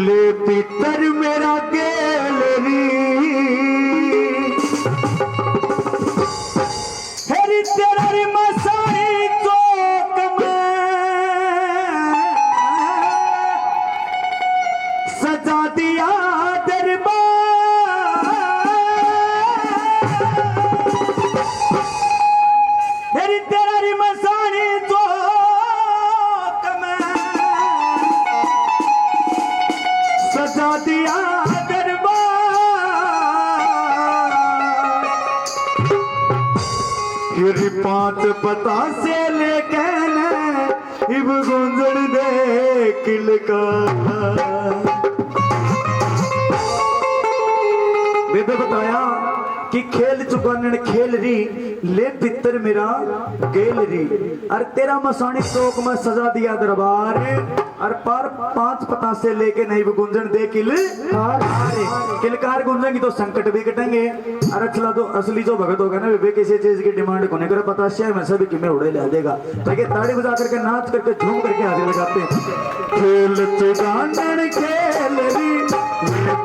ले पितर मेरा गेलरी हेरी तेरा री मसाई चौक में सजा दिया दरबार हेरी तेरा री मसाई चौक में सजा दिया दरबार फिर पांच पता से लेके इब गुंजन दे किलका बेबे बताया कि खेल चुकानन खेल री ले पितर मेरा गेल री और तेरा मसानी चौक में सजा दिया दरबार और पर पांच पता से लेके नहीं गुंजन दे किलकार गुंजेंगी तो संकट भी कटेंगे और अचला तो असली जो भगत होगा ना वे किसी चीज की डिमांड को नहीं करे पता से मैं सभी कि मैं उड़े ले देगा ताकि ताड़ी बजा करके नाच करके झूम करके हाजिर लगाते हैं खेल चुकानन खेल री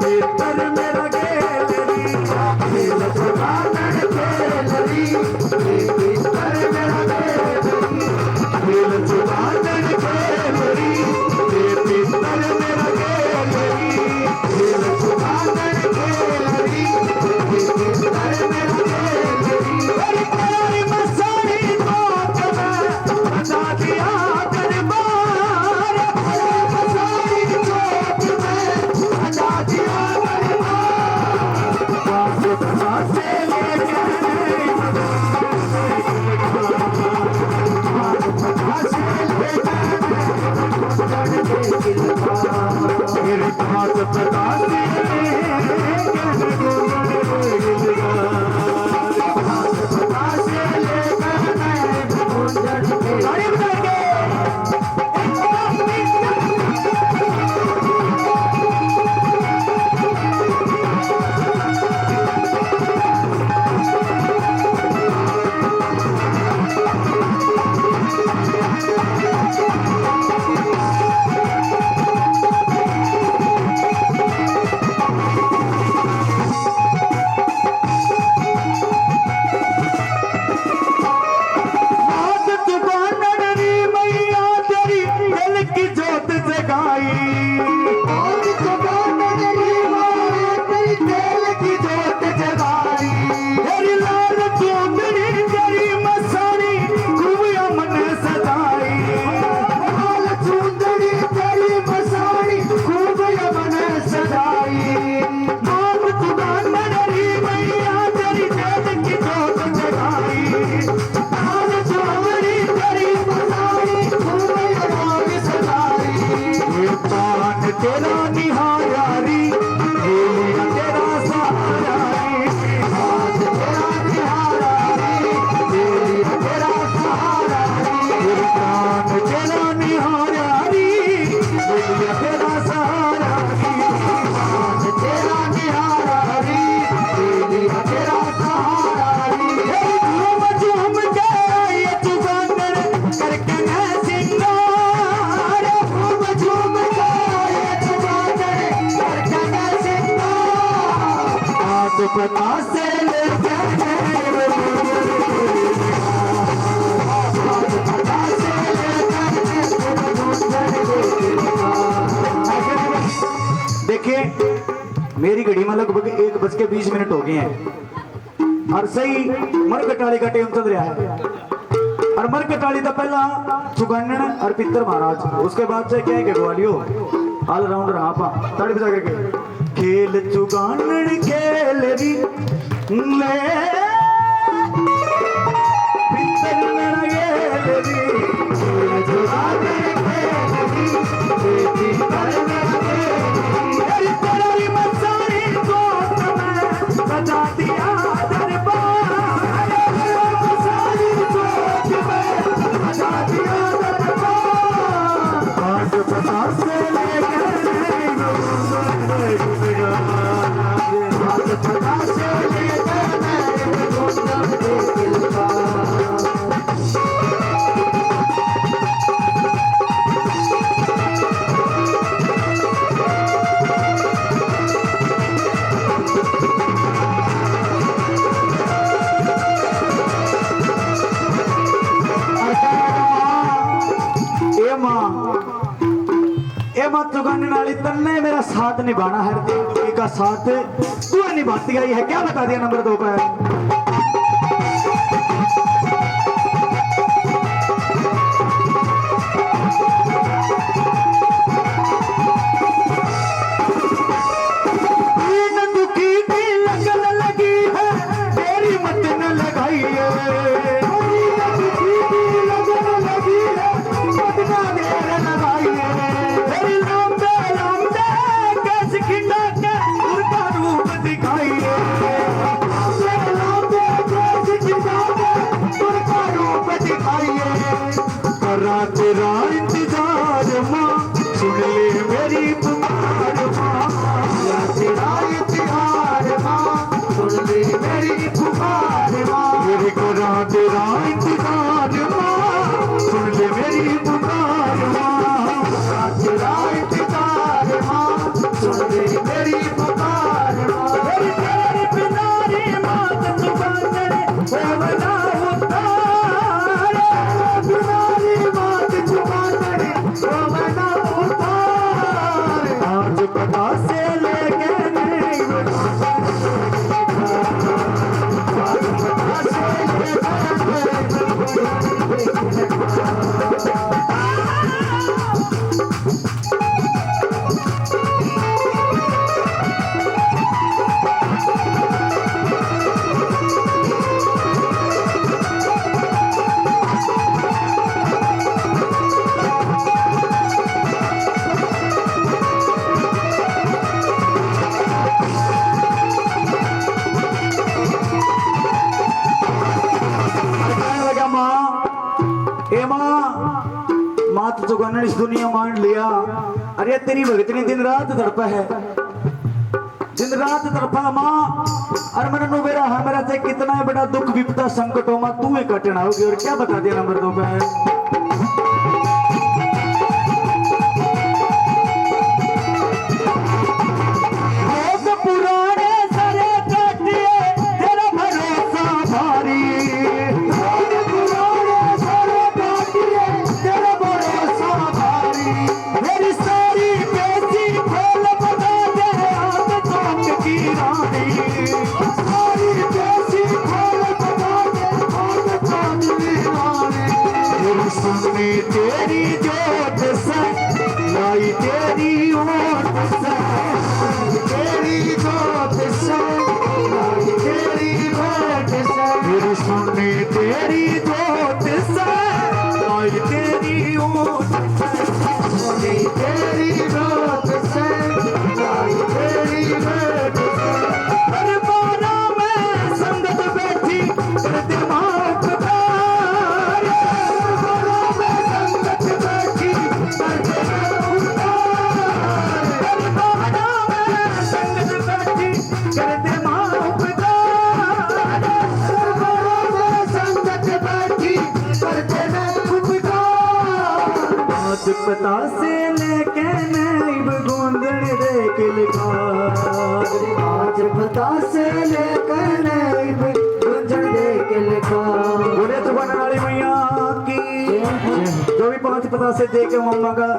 पितर मेरा गेल री खेल चुकानन खेल री पितर मेरा गेल री खेल चुकानन खेल री पितर मेरा गेल री खेल चुकानन खेल री पितर मेरा गेल री तेरी मसाई चौक में सजा दिया दरबार तेरी मसाई चौक में सजा दिया दरबार से मेरे हाथ पता तेरा निहारा री तेरा सहारा री तेरा निहारा री तेरा सहारा री तेरा निहारा री तेरा सहारा री तेरा निहारा री तेरा सहारा री झूम झूम के ये चुकानन करके मैं सिंगार झूम झूम के पता से देखिए मेरी घड़ी में लगभग 1:20 हो गए हैं और सही मरकटाली का टाइम चल रहा है और मरकटाली का पहला चुगानन और पितर महाराज उसके बाद से क्या है कि ग्वालियो ऑलराउंडर आपा ताड़ी बजा करके खेल चुगानन खेल री ले पितर मेरा गेल री खेल चुगानन खेल री पितर मेरा गेल री तेरा री मसाई चौक में सजा दिया दरबार मसाई चौक में सजा दिया दरबार पांच पता से लेकर मत चुकाने वाली तन्ने मेरा साथ निभाना है, तीन दुखी का साथ तू निभाती आई है, क्या बता दिया नंबर 2 पर। तेरा इंतजार माँ सुन ले मेरी पुकार माँ, तेरा इंतजार माँ सुन ले मेरी पुकार माँ, मेरी करा तेरा इंतजार माँ सुन ले मेरी पुकार माँ, तेरा इंतजार माँ सुन ले मेरी पुकार माँ, मेरी तेरी पितारी माँ तू बंदरे वो बना पता से लेके माँ तो चुकाने इस दुनिया मान लिया। अरे तेरी भगतनी दिन रात तड़पा है, दिन रात तड़पा माँ। अरे मैंने मेरा हमारा से कितना है बड़ा दुख विपदा संकट हो माँ, तू ही कटना होगी। और क्या बता दिया नंबर 2 पे। तेरी जोत से लाई तेरी ओट से, तेरी जोत से लाई तेरी ओट से, मेरी सुननी तेरी जोत से लाई तेरी ओट से, सुननी तेरी जोत से लाई तेरी ओट से। अरे बारा में संगत बैठी करते माफ पता से लेके नैब गोंदन दे के लिखा, आज पता से लेके नैब गोंदन दे के लिखा। बोले तो बना वाली मैया की जो भी 5 पता से दे के मम्मा का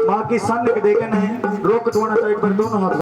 माँ की सन दे के नहीं रोक तो चाहिए पर दोनों हाथ